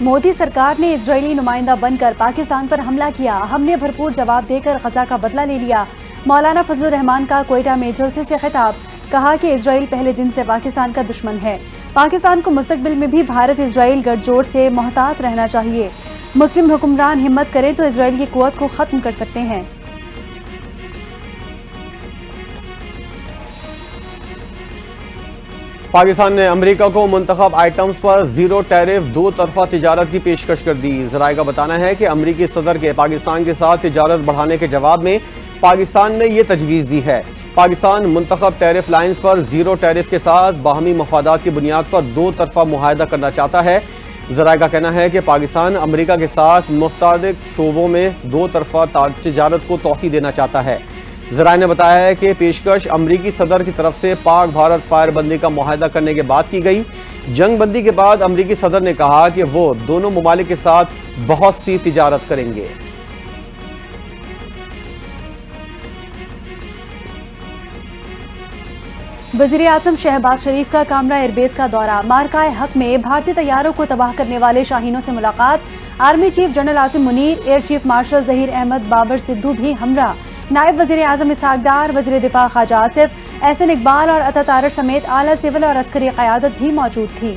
मोदी सरकार ने इजरायली नुमाइंदा बनकर पाकिस्तान पर हमला किया। हमने भरपूर जवाब देकर गजा का बदला ले लिया। मौलाना फजलुर रहमान का कोयटा में जलसे से खिताब, कहा कि इजराइल पहले दिन से पाकिस्तान का दुश्मन है। पाकिस्तान को मुस्तकबिल में भी भारत इजराइल गठजोड़ से मोहतात रहना चाहिए। मुस्लिम हुक्मरान हिम्मत करें तो इजराइल की कुव्वत को खत्म कर सकते हैं। पाकिस्तान ने अमेरिका को मुंतखब आइटम्स पर जीरो टैरिफ दो तरफा तिजारत की पेशकश कर दी। ज़राए का बताना है कि अमरीकी सदर के पाकिस्तान के साथ तिजारत बढ़ाने के जवाब में पाकिस्तान ने ये तजवीज़ दी है। पाकिस्तान मुंतखब टैरिफ लाइन्स पर जीरो टैरिफ के साथ बाहमी मफादात की बुनियाद पर दो तरफा मुआहदा करना चाहता है। ज़राए का कहना है कि पाकिस्तान अमरीका के साथ मुख्तलिफ शोबों में दो तरफा तिजारत को तोसी देना चाहता है। ज़राए ने बताया है कि पेशकश अमरीकी सदर की तरफ से पाक भारत फायर बंदी का मुआहदा करने के बाद की गई। जंग बंदी के बाद अमरीकी सदर ने कहा कि वो दोनों ममालिक के साथ बहुत सी तिजारत करेंगे। वज़ीर आज़म शहबाज शरीफ का कामरा एयरबेस का दौरा, मार्काए हक में भारतीय तैयारों को तबाह करने वाले शाहीनों से मुलाकात। Army chief general Asim Munir, air chief marshal Zaheer Ahmed Babar Sidhu भी हमरा। नायब वज़ीर आज़म इसहाक डार, वज़ीर दिफा ख्वाजा आसिफ, एहसन इकबाल और अता तारड़ समेत आला सिविल और अस्करी क़यादत भी मौजूद थी।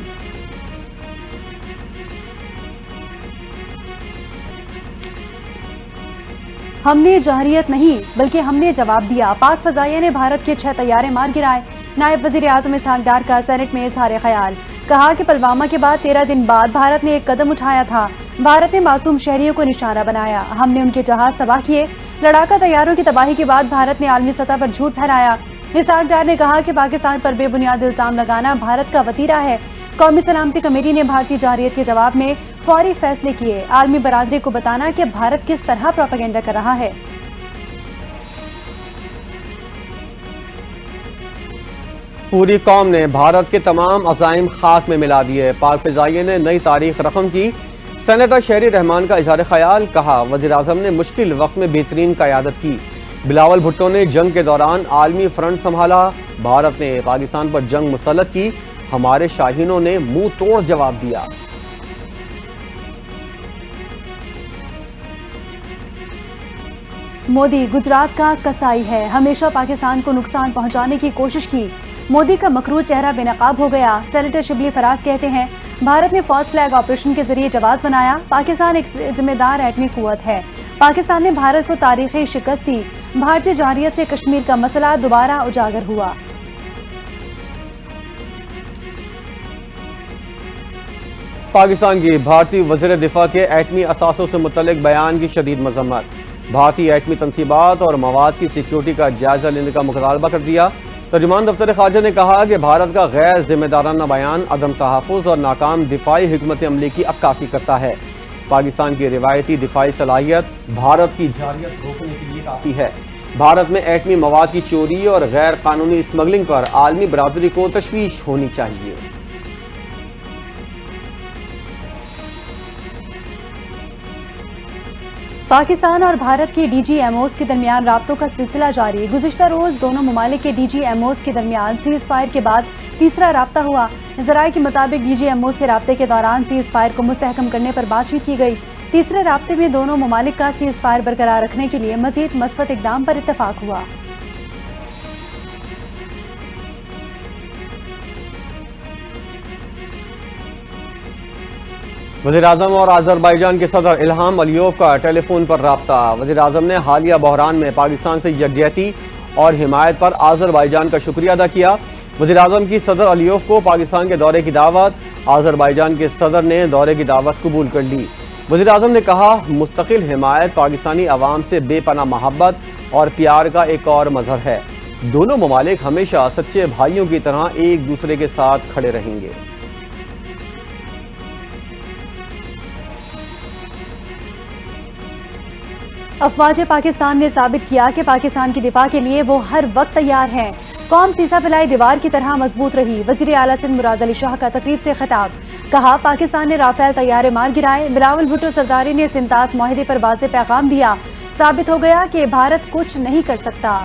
हमने जहरियत नहीं बल्कि हमने जवाब दिया, पाक फ़ज़ाइया ने भारत के 6 तैयारे मार गिराए। नायब वज़ीर आज़म इसहाक डार का सेनेट में इज़हार ख्याल, कहा कि पुलवामा के बाद 13 दिन बाद भारत ने एक कदम उठाया था। भारत ने मासूम शहरियों को निशाना बनाया, हमने उनके जहाज तबाह किए। लड़ाका तैयारों की तबाही के बाद भारत ने आलमी सतह पर झूठ फैलाया। इसहाक डार ने कहा कि पाकिस्तान पर बेबुनियाद इल्जाम लगाना भारत का वतीरा है। कौमी सलामती कमेटी ने भारतीय जारियत के जवाब में फौरी फैसले किए। आलमी बरादरी को बताना कि भारत किस तरह प्रोपेगेंडा कर रहा है। पूरी कौम ने भारत के तमाम अज़ाइम खाक में मिला दिए। पाक फ़िज़ाइये ने नई तारीख रकम की। सेनेटर शहरी रहमान का इज़हार ख्याल, कहा वज़ीर आज़म ने मुश्किल वक्त में बेहतरीन क़यादत की। बिलावल भुट्टो ने जंग के दौरान आलमी फ्रंट संभाला। भारत ने पाकिस्तान पर जंग मुसल्लत की, हमारे शाहीनों ने मुंह तोड़ जवाब दिया। मोदी गुजरात का कसाई है, हमेशा पाकिस्तान को नुकसान पहुंचाने की कोशिश की। मोदी का मकरूर चेहरा बेनकाब हो गया। सेनेटर शिबली फराज कहते हैं, भारत ने फॉल्स फ्लैग ऑपरेशन के जरिए जवाब बनाया। पाकिस्तान एक जिम्मेदार एटमी कुव्वत है। पाकिस्तान ने भारत को तारीखी शिकस्त दी। भारतीय जारियत से कश्मीर का मसला दोबारा उजागर हुआ। पाकिस्तान की भारतीय वज़ीर दिफा के एटमी असासों से मुतल्लिक बयान की शदीद मजम्मत। भारतीय एटमी तनसीबात और मवाद की सिक्योरिटी का जायजा लेने का मुतालबा कर दिया। तर्जुमान दफ्तर ख़ारजा ने कहा कि भारत का गैर जिम्मेदाराना बयान अदम तहफ़्फ़ुज़ और नाकाम दिफाई हिकमत अमली की अक्कासी करता है। पाकिस्तान की रिवायती दिफाई सलाहियत भारत की जारियत रोकने के लिए काफ़ी है। भारत में एटमी मवाद की चोरी और गैर कानूनी स्मगलिंग पर आलमी बरादरी को तशवीश होनी चाहिए। पाकिस्तान और भारत के DGMOs के दरमियान राब्तों का सिलसिला जारी। गुज़िश्ता रोज़ दोनों ममालिक के DGMOs के दरमियान सीज़ फायर के बाद तीसरा राब्ता हुआ। ज़राए के मुताबिक DGMOs के राब्ते के दौरान सीज़ फायर को मुस्तहकम करने पर बातचीत की गई। तीसरे राब्ते में दोनों ममालिक का सीज़ फायर बरकरार रखने के लिए मज़ीद मस्बत इक़दाम पर इत्तफ़ाक हुआ। वज़ीर आज़म और आज़रबाईजान के सदर इल्हाम अलियोव का टेलीफोन पर राब्ता। वज़ीर आज़म ने हालिया बहरान में पाकिस्तान से यकजहती और हिमायत पर आज़रबाईजान का शुक्रिया अदा किया। वज़ीर आज़म की सदर अलियोव को पाकिस्तान के दौरे की दावत, आज़रबाईजान के सदर ने दौरे की दावत कबूल कर ली। वज़ीर आज़म ने कहा, मुस्तकिल हिमायत पाकिस्तानी अवाम से बेपनाह मोहब्बत और प्यार का एक और मज़हर है। दोनों ममालिक हमेशा सच्चे भाइयों की तरह एक दूसरे के साथ खड़े रहेंगे। अफवाज पाकिस्तान ने साबित किया कि पाकिस्तान की दिफा के लिए वो हर वक्त तैयार हैं। कौम सीसा पिलाई दीवार की तरह मजबूत रही। वज़ीर आला सिंध मुराद अली शाह का तकरीब से खिताब, कहा पाकिस्तान ने राफेल तैयारे मार गिराए। बिलावल भुट्टो सरदारी ने सिंतास मुआहदे पर वाज़ेह पैगाम दिया। साबित हो गया कि भारत कुछ नहीं कर सकता।